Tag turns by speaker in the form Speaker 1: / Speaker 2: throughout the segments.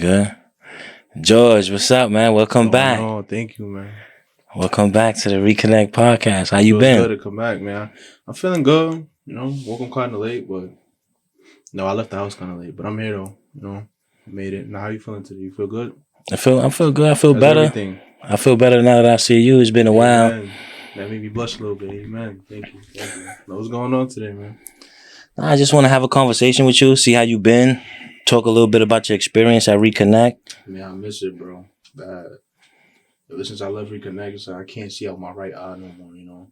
Speaker 1: good. George, what's up, man? Welcome back.
Speaker 2: Oh, thank you, man.
Speaker 1: Welcome back to the Reconnect podcast. How you
Speaker 2: Feels
Speaker 1: been?
Speaker 2: good to come back, man. I'm feeling good. Woke up kind of late, but no, I left the house kind of late. But I'm here though. I made it. Now, how you feeling today? You feel good?
Speaker 1: I feel good. I feel
Speaker 2: How's
Speaker 1: better.
Speaker 2: everything?
Speaker 1: I feel better now that I see you. It's been a while.
Speaker 2: Amen. That made me blush a little bit. Amen. Thank you. What's going on today, man?
Speaker 1: I just want to have a conversation with you, see how you been, talk a little bit about your experience at Reconnect.
Speaker 2: Man, I miss it, bro. Bad. Ever since I left Reconnect, so I can't see out my right eye no more.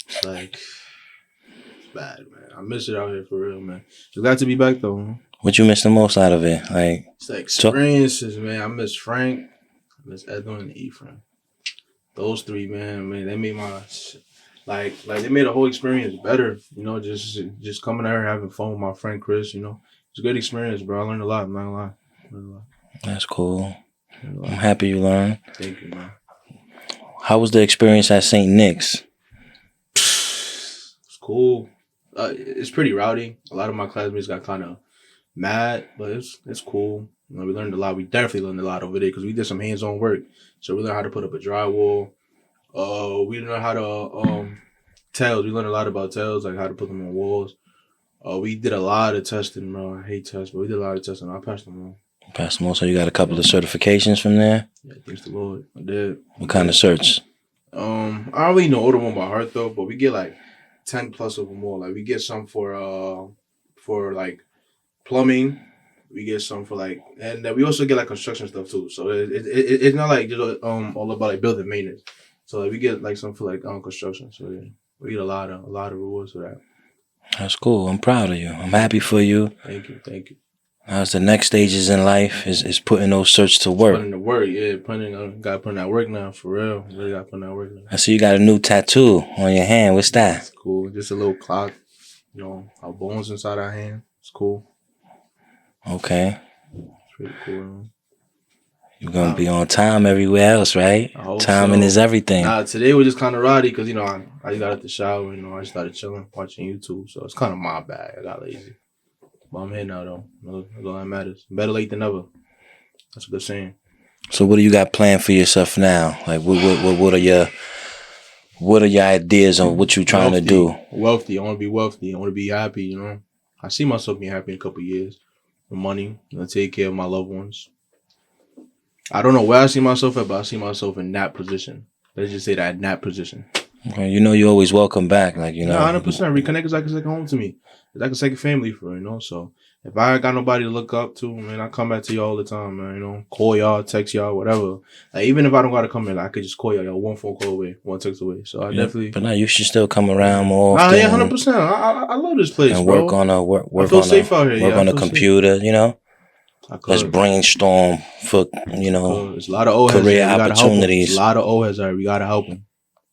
Speaker 2: It's like it's bad, man. I miss it out here for real, man. It's glad to be back though. Man.
Speaker 1: What you miss the most out of it?
Speaker 2: It's like experiences, man. I miss Frank, I miss Edwin and Efran. Those three, man, they made my they made the whole experience better. Just coming out here having fun with my friend Chris. It's a good experience, bro. I learned a lot. I'm not gonna lie. Learned a lot.
Speaker 1: That's cool. I'm happy you learned.
Speaker 2: Thank you, man.
Speaker 1: How was the experience at St. Nick's?
Speaker 2: It's cool. It's pretty rowdy. A lot of my classmates got kind of mad, but it's cool. We learned a lot. We definitely learned a lot over there because we did some hands-on work. So we learned how to put up a drywall. We learned how to tails. We learned a lot about tails, like how to put them on walls. We did a lot of testing, bro. I hate tests, but we did a lot of testing. I passed them all.
Speaker 1: Passed them all. So you got a couple of certifications from there?
Speaker 2: Yeah, thanks to the Lord. I did.
Speaker 1: What kind of certs?
Speaker 2: I don't really know order one by heart though, but we get like 10 plus of them all. Like we get some for like plumbing. We get some for and we also get like construction stuff too. So it's not like just all about like building maintenance. So we get like some for like construction. So yeah, we get a lot of rewards for that.
Speaker 1: That's cool. I'm proud of you. I'm happy for you.
Speaker 2: Thank you.
Speaker 1: How's the next stages in life is putting those certs to work.
Speaker 2: Putting the work, yeah. Gotta put in that work now, for real. Really gotta put in that work now.
Speaker 1: I see you got a new tattoo on your hand. What's that?
Speaker 2: It's cool. Just a little clock. Our bones inside our hand. It's cool.
Speaker 1: Okay.
Speaker 2: It's pretty cool. Man.
Speaker 1: You're gonna be on time everywhere else, right?
Speaker 2: I hope
Speaker 1: Timing is everything.
Speaker 2: Nah, today was just kind of rowdy because I just got out the shower. I just started chilling, watching YouTube. So it's kind of my bad. I got lazy. But I'm here now, though. That's all that matters. Better late than never. That's what they're saying.
Speaker 1: So what do you got planned for yourself now? Like, what are your ideas on what you're trying to do?
Speaker 2: Wealthy. I want to be wealthy. I want to be happy, I see myself being happy in a couple of years. With money. Take care of my loved ones. I don't know where I see myself at, but I see myself in that position. Let's just say that in that position.
Speaker 1: Okay, you're always welcome back.
Speaker 2: 100%. Reconnect is like a second home to me. It's like a second family for So if I got nobody to look up to, man, I come back to y'all all the time, man. Call y'all, text y'all, whatever. Even if I don't gotta come in, I could just call y'all one phone call away, one text away. So I definitely.
Speaker 1: But now you should still come around more often.
Speaker 2: Yeah, 100%. I love this place,
Speaker 1: and
Speaker 2: bro.
Speaker 1: work on a work
Speaker 2: I feel safe out here.
Speaker 1: Work on the computer,
Speaker 2: safe.
Speaker 1: Let's brainstorm for
Speaker 2: There's a lot of old
Speaker 1: career opportunities.
Speaker 2: A lot of old heads, we gotta help them.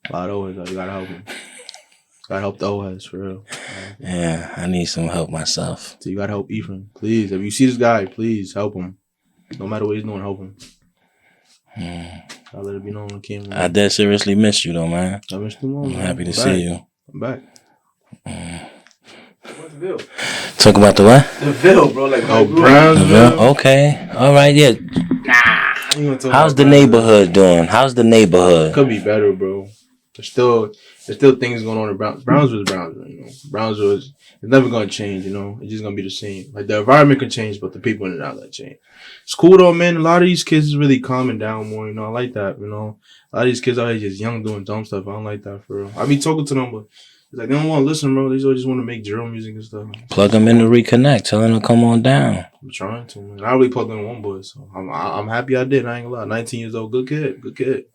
Speaker 2: A lot of old heads, we gotta help them. Gotta help the old heads for real.
Speaker 1: Yeah, I need some help myself.
Speaker 2: So you gotta help Efran, please. If you see this guy, please help him. No matter what he's doing, help him. I'll let it be known on camera.
Speaker 1: I dead seriously miss you though, man.
Speaker 2: I miss you more.
Speaker 1: I'm happy to see you.
Speaker 2: I'm back. What's the bill?
Speaker 1: Talk about the what?
Speaker 2: The Ville, bro. Brownsville.
Speaker 1: Okay. All right, yeah. How's the neighborhood doing? How's the neighborhood?
Speaker 2: Could be better, bro. There's still things going on in Brownsville. Brownsville is never gonna change. It's just gonna be the same. Like the environment can change, but the people are not gonna change. It's cool though, man. A lot of these kids is really calming down more. I like that. A lot of these kids out here just young doing dumb stuff. I don't like that for real. I be talking to them, but it's like they don't want to listen, bro. They just want to make drill music and stuff.
Speaker 1: Plug them in to Reconnect. Tell them to come on down.
Speaker 2: I'm trying to, man. I really plugged in one boy, so I'm happy I did. I ain't gonna lie. 19 years old, good kid.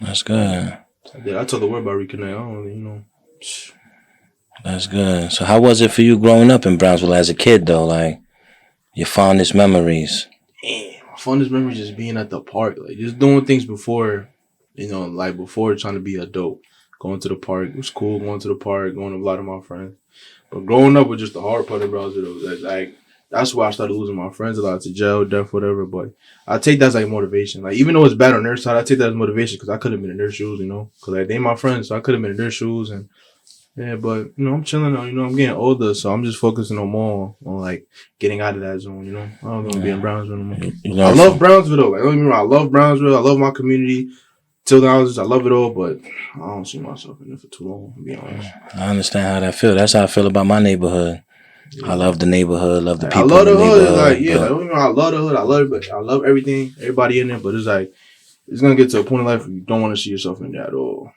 Speaker 1: That's good.
Speaker 2: I told the word about Reconnect. I don't really,
Speaker 1: That's good. So how was it for you growing up in Brownsville as a kid, though? Like, your fondest memories?
Speaker 2: Damn, my fondest memories just being at the park. Like, just doing things before, before trying to be adult. Going to the park. It was cool going to the park, going with a lot of my friends. But growing up was just the hard part of Brownsville. That's why I started losing my friends a lot to jail, death, whatever. But I take that as like motivation. Like even though it's bad on their side, I take that as motivation because I could have been in their shoes, because they my friends, so I could have been in their shoes and Yeah, but I'm chilling now. I'm getting older, so I'm just focusing on more on like getting out of that zone. I don't want to be in Brownsville no more. I love Brownsville though. Like, don't get me wrong, I love Brownsville. I love my community. Till the houses, I love it all, but I don't see myself in it for too long. To be honest,
Speaker 1: I understand how that feel. That's how I feel about my neighborhood. Yeah. I love the neighborhood. Love the
Speaker 2: like,
Speaker 1: people.
Speaker 2: I love the hood. Like, yeah, like, don't get me wrong, I love the hood. I love it, but I love everything, everybody in there. But it's like it's gonna get to a point in life where you don't want to see yourself in that at all.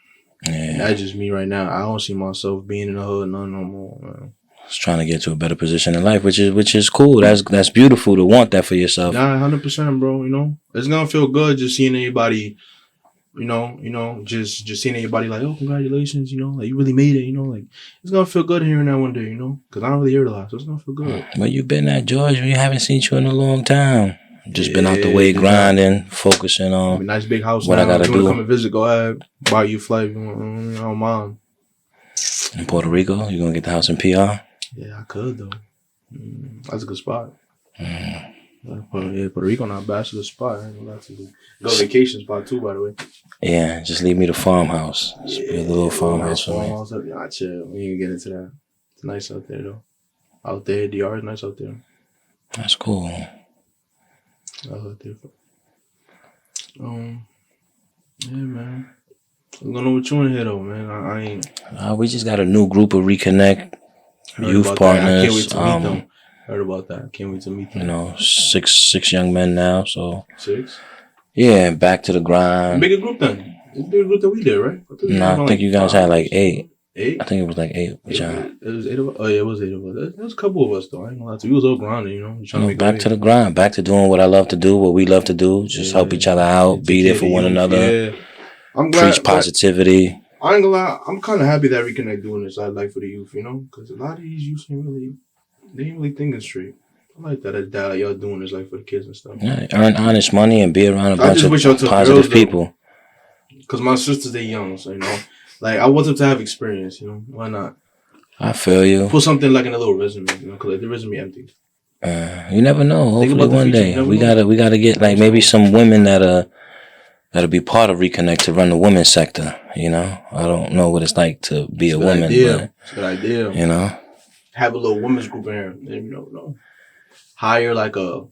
Speaker 2: Yeah. And that's just me right now. I don't see myself being in the hood no more, man.
Speaker 1: Just trying to get to a better position in life, which is cool. That's beautiful to want that for yourself.
Speaker 2: Nah, 100%, bro. It's gonna feel good just seeing anybody. Just seeing anybody like, oh, congratulations, like you really made it, like it's gonna feel good hearing that one day, because I don't really hear it a lot, so it's gonna feel good.
Speaker 1: Well, you've been at George, we haven't seen you in a long time. Just been out the way, grinding, focusing on
Speaker 2: nice big house.
Speaker 1: What
Speaker 2: now.
Speaker 1: I gotta
Speaker 2: do.
Speaker 1: You
Speaker 2: come and visit? Go ahead, buy you a flight. I don't mind.
Speaker 1: In Puerto Rico, you gonna get the house in PR?
Speaker 2: Yeah, I could though. That's a good spot. Puerto Rico not bad. That's a good spot. I ain't gonna lie to you. Go vacation spot too, by the way.
Speaker 1: Yeah, just leave me the farmhouse. Just be a little farmhouse for me.
Speaker 2: Nah, chill. We ain't get into that. It's nice out there though. Out there, DR is nice out there.
Speaker 1: That's cool.
Speaker 2: Out there. Yeah, man. I'm gonna know what you in here though, man. I ain't.
Speaker 1: We just got a new group of Reconnect youth partners.
Speaker 2: I can't wait to meet them. Heard about that. Can't wait to meet them.
Speaker 1: Six young men now. So
Speaker 2: 6.
Speaker 1: Yeah, back to the grind.
Speaker 2: Bigger group then. It's a bigger group than we did, right?
Speaker 1: I think you guys had like 8.
Speaker 2: 8?
Speaker 1: I think it was like 8.
Speaker 2: It was 8 of us. Oh yeah, it was 8 of us. There was a couple of us though. I ain't gonna lie to you. We was all grinding, trying to make
Speaker 1: back to the grind. Back to doing what I love to do, what we love to do. Just help each other out, be there for one another. Yeah. I'm glad. Preach positivity.
Speaker 2: I ain't gonna lie. I'm kind of happy that Reconnect doing this. I like for the youth, because a lot of these youth ain't really thinking straight. I like that y'all doing this like for the kids and stuff.
Speaker 1: Yeah, earn honest money and be around a bunch of positive people.
Speaker 2: Because my sisters, they young, so like I want them to have experience. Why not?
Speaker 1: I feel you.
Speaker 2: Put something like in a little resume, because like, the resume empty.
Speaker 1: You never know. Hopefully one day we gotta get like maybe some women that'll be part of Reconnect to run the women's sector. I don't know what it's like to be a woman.
Speaker 2: But, it's a good idea. Have a little women's group in here. Hire like a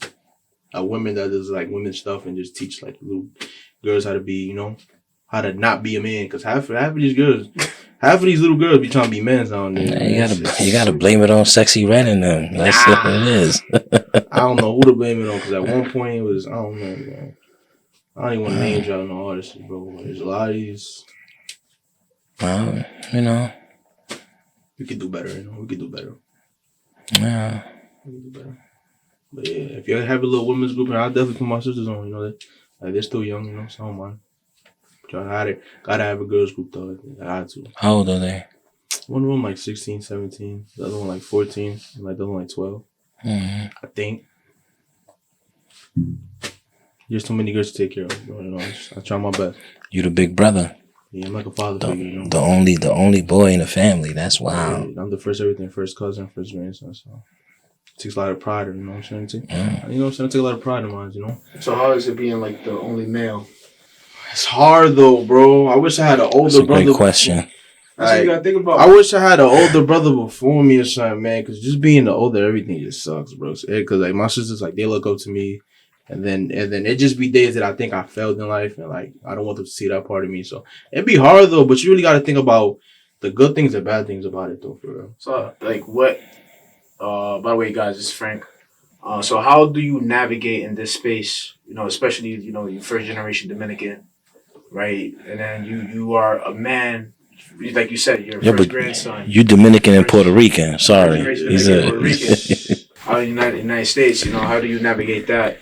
Speaker 2: woman that does like women's stuff and just teach like little girls how to be, how to not be a man. Because half of these little girls be trying to be men down there.
Speaker 1: You gotta blame it on Sexy Red and them. That's what it is.
Speaker 2: I don't know who to blame it on, because at one point it was, I don't know, man. I don't even want to name drop no artists, bro. There's a lot of these.
Speaker 1: Well,
Speaker 2: we could do better. We could do better.
Speaker 1: Yeah.
Speaker 2: We could do better. But yeah, if you have a little women's group, I'll definitely put my sisters on. They're still young, so I don't mind. Gotta have a girls group though. I had to.
Speaker 1: How old are they?
Speaker 2: One of them like 16, 17. The other one like 14. And like the other one like 12.
Speaker 1: Mm-hmm.
Speaker 2: I think. There's too many girls to take care of. I try my best.
Speaker 1: You the big brother.
Speaker 2: Yeah, I'm like a father figure.
Speaker 1: The only boy in the family. That's wild.
Speaker 2: Yeah, I'm the first everything, first cousin, first grandson. So it takes a lot of pride in, what I'm saying?
Speaker 1: Yeah.
Speaker 2: I take a lot of pride in mine,
Speaker 3: So how is it being like the only male?
Speaker 2: It's hard though, bro. I wish I had an older brother.
Speaker 1: Great question.
Speaker 3: That's what you gotta think about.
Speaker 2: I wish I had an older brother before me or something, man. Because just being the older, everything just sucks, bro. Because like my sisters, like they look up to me, and then it just be days that I think I failed in life, and like I don't want them to see that part of me. So it'd be hard though, but you really got to think about the good things and bad things about it though, for real.
Speaker 3: So like what? By the way, guys, this is Frank. So how do you navigate in this space? Especially you first generation Dominican, right? And then you are a man. Like you said, you're first grandson.
Speaker 1: You Dominican and Puerto Rican. Sorry.
Speaker 3: He's Puerto Rican. Out in the United States, how do you navigate that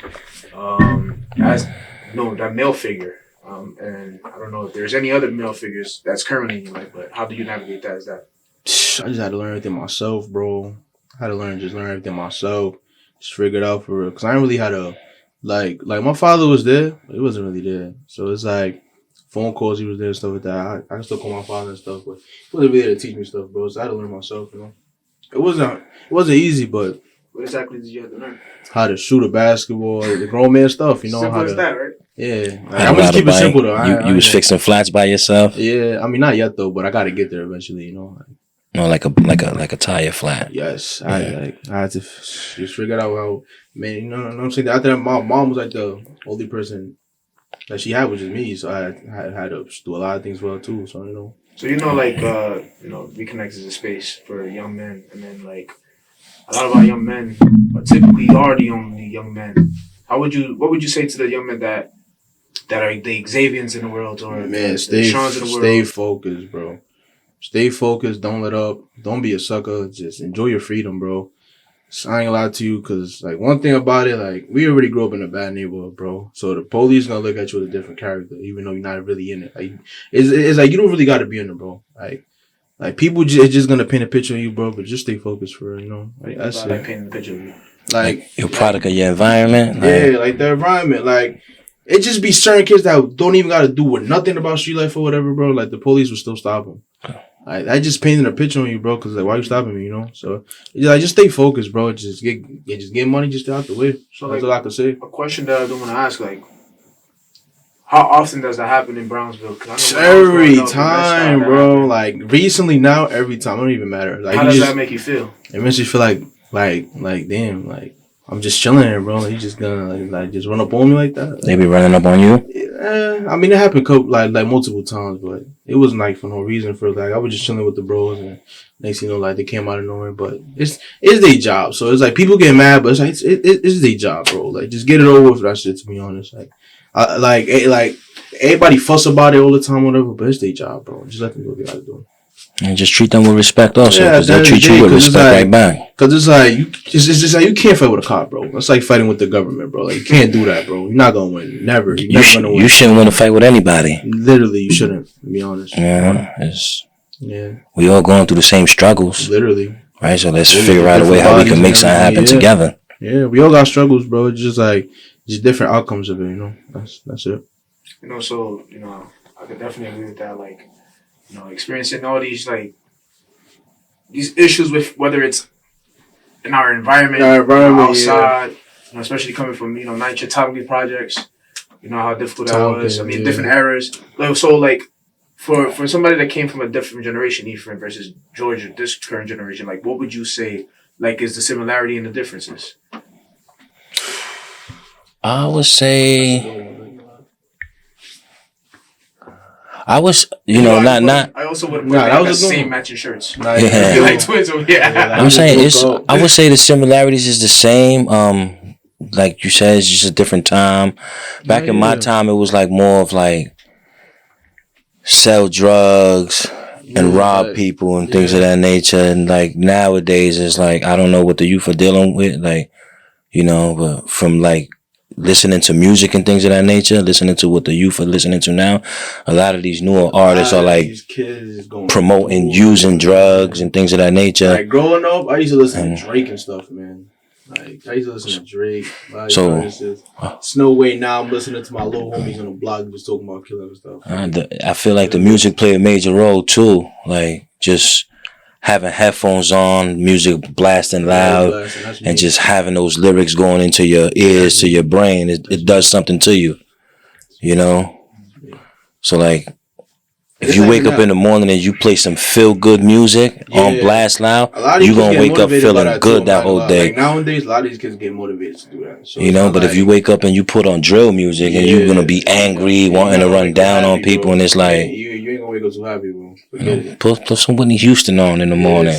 Speaker 3: as that male figure? And I don't know if there's any other male figures that's currently in your life, but how do you navigate that? I
Speaker 2: just had to learn everything myself, bro. I had to learn everything myself. Just figure it out for real. Because I didn't really had a, like my father was there, but he wasn't really there. So it's like, phone calls, he was there and stuff like that. I can still call my father and stuff, but he wasn't really there to teach me stuff, bro. So I had to learn myself, It wasn't easy, but
Speaker 3: what exactly did you have to learn?
Speaker 2: How to shoot a basketball, the grown man stuff,
Speaker 3: Simple
Speaker 2: how
Speaker 3: as that, right?
Speaker 2: Yeah. I'm just keep it simple though.
Speaker 1: You was fixing flats by yourself?
Speaker 2: Yeah, I mean not yet though, but I gotta get there eventually,
Speaker 1: No, like a tire flat.
Speaker 2: Yes, I had to just figure out how. Man, you know what I'm saying. After that, my mom was like the only person that she had, which is me. So I had to do a lot of things well too. So you know.
Speaker 3: So Reconnect is a space for young men, and then like a lot of our young men typically are the only young men. What would you say to the young men that are the Xavians in the world or
Speaker 2: man,
Speaker 3: the
Speaker 2: stay
Speaker 3: Seans in the world?
Speaker 2: stay focused, bro. Stay focused. Don't let up. Don't be a sucker. Just enjoy your freedom, bro. I ain't gonna lie to you, because like one thing about it, like we already grew up in a bad neighborhood, bro. So the police gonna look at you with a different character, even though you're not really in it. Like it's like you don't really gotta be in it, bro. Like people just gonna paint a picture of you, bro. But just stay focused for it, you know. Like that's
Speaker 3: like painting the picture of you.
Speaker 2: Like
Speaker 1: you're a product of your environment.
Speaker 2: Yeah, like the environment. Like it just be certain kids that don't even gotta do with nothing about street life or whatever, bro. Like the police will still stop them. I just painted a picture on you, bro, because like, why you stopping me, you know? So, just stay focused, bro. Just get money, just stay out the way. So that's all I can say.
Speaker 3: A question that I don't want to ask, like, how often does that happen in Brownsville?
Speaker 2: Every time, bro. Like recently, now every time. It don't even matter. Like,
Speaker 3: how does that make you feel?
Speaker 2: It makes you feel like damn, like I'm just chilling here, bro. Like, you just gonna like just run up on me like that.
Speaker 1: They be running up on you.
Speaker 2: Yeah, I mean, it happened like multiple times, but it wasn't like for no reason. For like I was just chilling with the bros, and next thing you know, like they came out of nowhere. But it's their job, so it's like people get mad, but it's like it's their job, bro. Like just get it over with that shit. To be honest, like everybody fuss about it all the time, whatever. But it's their job, bro. Just let them do what they gotta do.
Speaker 1: And just treat them with respect also, because they'll treat you with respect right back. Because
Speaker 2: it's like, it's just like, you can't fight with a cop, bro. It's like fighting with the government, bro. Like, you can't do that, bro. You're not going to win. Never. You're never going to win.
Speaker 1: You shouldn't want to fight with anybody.
Speaker 2: Literally, you shouldn't, to be honest.
Speaker 1: Yeah. We all going through the same struggles.
Speaker 2: Literally.
Speaker 1: Right? So let's figure out a way how we can make something happen together.
Speaker 2: Yeah, we all got struggles, bro. It's just like, just different outcomes of it, you know? That's it.
Speaker 3: So, I could definitely agree with that. Like, experiencing all these these issues with whether it's in our environment, outside, especially coming from Niger Topic projects, how difficult that was. I mean, different eras. For somebody that came from a different generation, Efran versus Georgia, this current generation, what would you say is the similarity and the differences?
Speaker 1: I would say. I was, not.
Speaker 3: I also would have put the same matching shirts.
Speaker 1: Yeah.
Speaker 3: Like twins over here.
Speaker 1: I'm saying I would say the similarities is the same. Like you said, it's just a different time. Back in my time, it was more of sell drugs and rob people and things of that nature. And nowadays, it's I don't know what the youth are dealing with. But from listening to music and things of that nature, listening to what the youth are listening to now, a lot of these newer artists are promoting using drugs and things of that nature.
Speaker 2: Like growing up, I used to listen to Drake and stuff, man. I used to listen to Drake. Snow Way. Now I'm listening to my little homies on the block who was talking about killing and stuff.
Speaker 1: I feel like the music played a major role too. Just having headphones on, music blasting loud, and just having those lyrics going into your ears, to your brain, it does something to you, So if you wake up in the morning and you play some feel good music on blast loud, you're gonna wake up feeling good that whole day.
Speaker 2: Nowadays, a lot of these kids get motivated to do that. So
Speaker 1: but if you wake up and you put on drill music and you're gonna be angry, wanting to run down on people, and it's
Speaker 2: you ain't gonna wake up too happy, bro.
Speaker 1: Put some Whitney Houston on in the morning.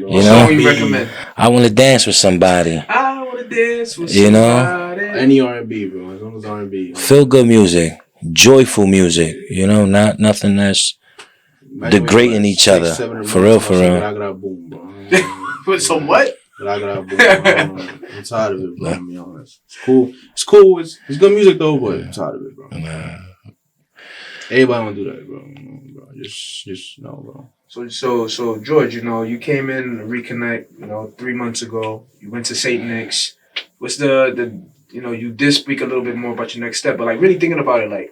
Speaker 3: What song you recommend?
Speaker 1: I want to dance with somebody.
Speaker 3: I want to dance with somebody.
Speaker 2: Any R&B, bro. As long as R&B.
Speaker 1: Feel good music, joyful music. Not nothing that's degrading each other. For real.
Speaker 3: So what?
Speaker 2: I'm tired of it, bro. To be honest, it's cool. It's good music though, but I'm tired of it, bro. Everybody want to do that, bro. Just no, bro.
Speaker 3: So George, you came in Reconnect, 3 months ago. You went to St. Nick's. What's the you did speak a little bit more about your next step, but really thinking about it,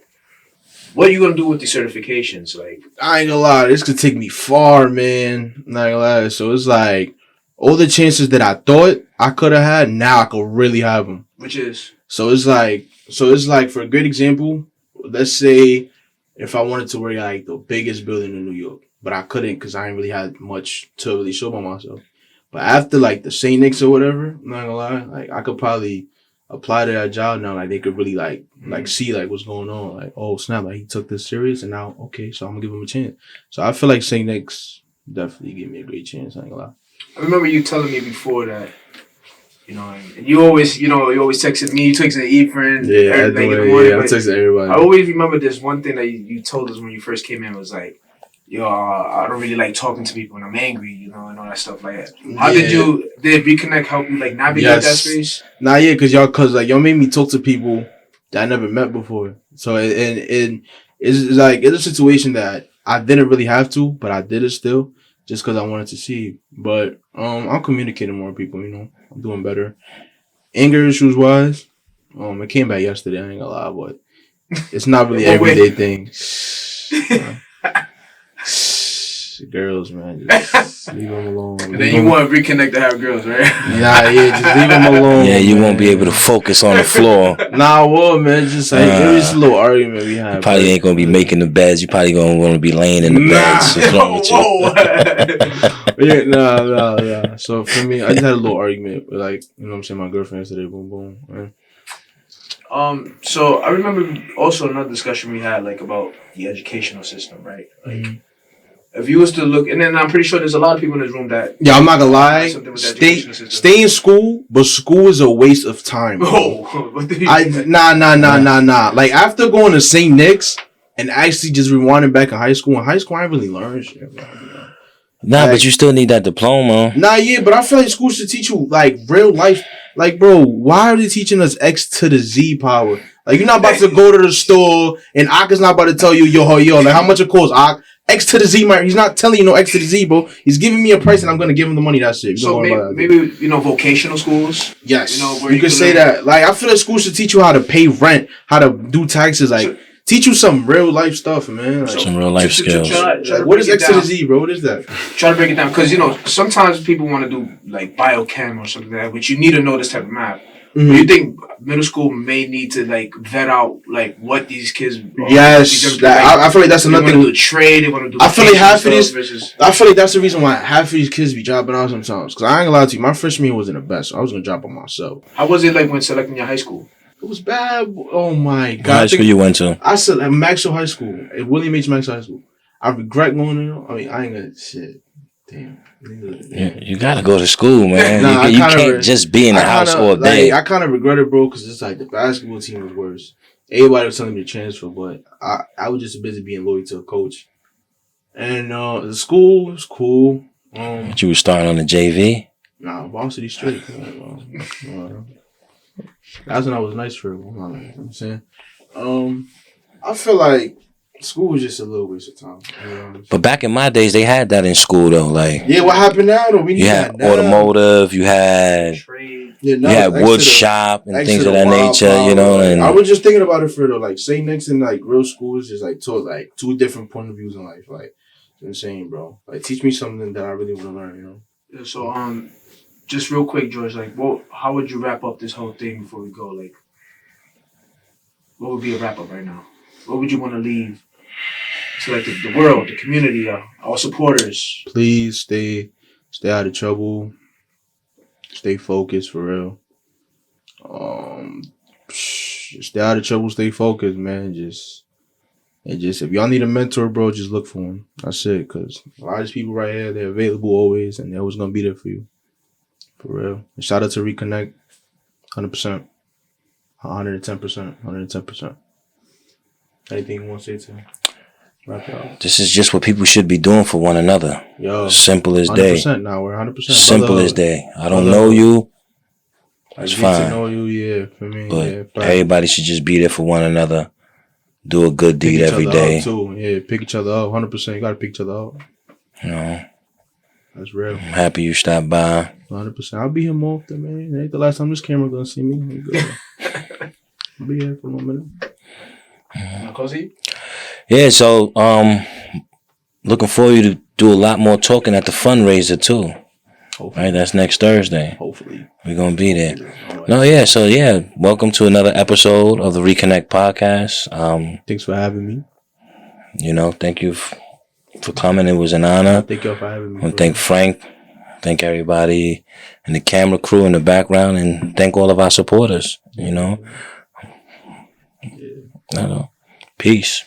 Speaker 3: what are you gonna do with these certifications?
Speaker 2: I ain't gonna lie, this could take me far, man. Not gonna lie. So it's all the chances that I thought I could have had, now I could really have them.
Speaker 3: Which is?
Speaker 2: So it's for a great example, let's say if I wanted to work at the biggest building in New York, but I couldn't because I didn't really have much to really show by myself. But after like the St. Nick's or whatever, I'm not gonna lie, like I could probably apply to that job now. Like they could really like see like what's going on. Like, oh snap, like he took this serious and now okay, so I'm gonna give him a chance. So I feel like St. Nick's definitely gave me a great chance. I ain't gonna lie.
Speaker 3: I remember you telling me before that, you know, and you always texted me, you texted Efran,
Speaker 2: I texted everybody.
Speaker 3: I always remember this one thing that you told us when you first came in was like, yo, I don't really like talking to people when I'm angry, you know, and all that stuff like that. How did Reconnect help you like navigate that space?
Speaker 2: Cause y'all made me talk to people that I never met before. So it's like it's a situation that I didn't really have to, but I did it still just because I wanted to see. But I'm communicating more with people, you know. I'm doing better. Anger issues wise, it came back yesterday, I ain't gonna lie, but it's not really everyday thing. Girls, man, just leave them alone.
Speaker 3: And then you want Reconnect to have girls, right?
Speaker 2: Just leave them alone.
Speaker 1: Yeah, you won't be able to focus on the floor.
Speaker 2: Man, just like it was just a little argument we had.
Speaker 1: You probably ain't gonna be making the beds. You probably gonna want to be laying in the beds. What's wrong with you?
Speaker 2: Yeah. So for me, I just had a little argument with like, you know what I'm saying, my girlfriend yesterday. Boom, boom. Man.
Speaker 3: So I remember also another discussion we had like about the educational system, right? Like. If you was to look, and then I'm pretty sure there's a lot of people in this room that...
Speaker 2: Yeah, I'm not gonna lie. Stay in school, but school is a waste of time.
Speaker 3: Oh, what do you mean?
Speaker 2: Nah. Like, after going to St. Nick's and actually just rewinding back in high school, I ain't really learned shit, bro.
Speaker 1: Nah, like, but you still need that diploma.
Speaker 2: But I feel like school should teach you, like, real life. Like, bro, why are they teaching us X to the Z power? Like, you're not about to go to the store and Ak is not about to tell you, yo, like, how much it costs, Ak? X to the Z, man. He's not telling you no X to the Z, bro. He's giving me a price and I'm going to give him the money. That's it.
Speaker 3: So maybe, you know, vocational schools?
Speaker 2: Yes.
Speaker 3: You know,
Speaker 2: where you could say that. Like, I feel like school should teach you how to pay rent, how to do taxes, like, teach you some real life stuff, man. Like,
Speaker 1: some real life skills.
Speaker 2: What is X to the Z, bro? What is that?
Speaker 3: Try to break it down. Because, you know, sometimes people want to do, like, biochem or something like that, which you need to know this type of math. Mm-hmm. You think middle school may need to like vet out like what these kids?
Speaker 2: Yes, I feel like that's another thing.
Speaker 3: They want to do a trade. They want to do.
Speaker 2: I feel like I feel like that's the reason why half of these kids be dropping out sometimes. Because I ain't gonna lie to you, my freshman year wasn't the best. So I was gonna drop on myself.
Speaker 3: How was it like when selecting your high school?
Speaker 2: It was bad. Oh my god!
Speaker 1: What high school you went to?
Speaker 2: I said Maxwell High School. William H. Maxwell High School. I regret going there. I mean, I ain't gonna shit. Damn.
Speaker 1: You gotta go to school, man. You can't just be in the house all day.
Speaker 2: Like, I kind of regret it, bro, because it's like the basketball team was worse. Everybody was telling me to transfer, but I was just busy being loyal to a coach. And the school was cool.
Speaker 1: But you were starting on the JV?
Speaker 2: Nah, varsity straight. That's when I was nice for it. You know what I'm saying? I feel like school was just a little waste of time. You know?
Speaker 1: But back in my days, they had that in school though. Like,
Speaker 2: yeah, what happened now though?
Speaker 1: You had automotive, you had wood shop and things of that nature.
Speaker 2: Power,
Speaker 1: you know, and
Speaker 2: I was just thinking about it for though, like St. Nick's and like real schools just like taught like two different point of views in life. Like, it's insane, bro. Like, teach me something that I really want to learn. You know.
Speaker 3: Yeah, so just real quick, George. Like, how would you wrap up this whole thing before we go? Like, what would be a wrap up right now? What would you want to leave to like the world, the community, our supporters?
Speaker 2: Please stay out of trouble. Stay focused for real. Stay out of trouble. Stay focused, man. Just if y'all need a mentor, bro, just look for one. That's it. Cause a lot of these people right here, they're available always, and they're always gonna be there for you. For real. And shout out to Reconnect, 100%, 110%, 110%. Anything you want to say to wrap it up?
Speaker 1: This is just what people should be doing for one another.
Speaker 2: Yo,
Speaker 1: simple as day.
Speaker 2: 100% now. We're 100%.
Speaker 1: Simple as day. I don't know you. It's fine.
Speaker 2: To know you, yeah, for me.
Speaker 1: But everybody should just be there for one another. Do a good deed every day.
Speaker 2: Too. Yeah, pick each other up. 100%. You gotta pick each other up.
Speaker 1: You know.
Speaker 2: That's real.
Speaker 1: I'm happy you stopped by.
Speaker 2: 100%. I'll be here more often, man. It ain't the last time this camera gonna see me. I'll be here for a minute.
Speaker 1: Yeah, so looking forward to do a lot more talking at the fundraiser too. Hopefully. Right, that's next Thursday.
Speaker 2: Hopefully. We're
Speaker 1: gonna be there. Welcome to another episode of the Reconnect podcast.
Speaker 2: Thanks for having me.
Speaker 1: You know, thank you for coming. It was an honor.
Speaker 2: Thank y'all for having me.
Speaker 1: I want to thank Frank, thank everybody and the camera crew in the background, and thank all of our supporters. You know,
Speaker 2: Yeah.
Speaker 1: I know. Peace.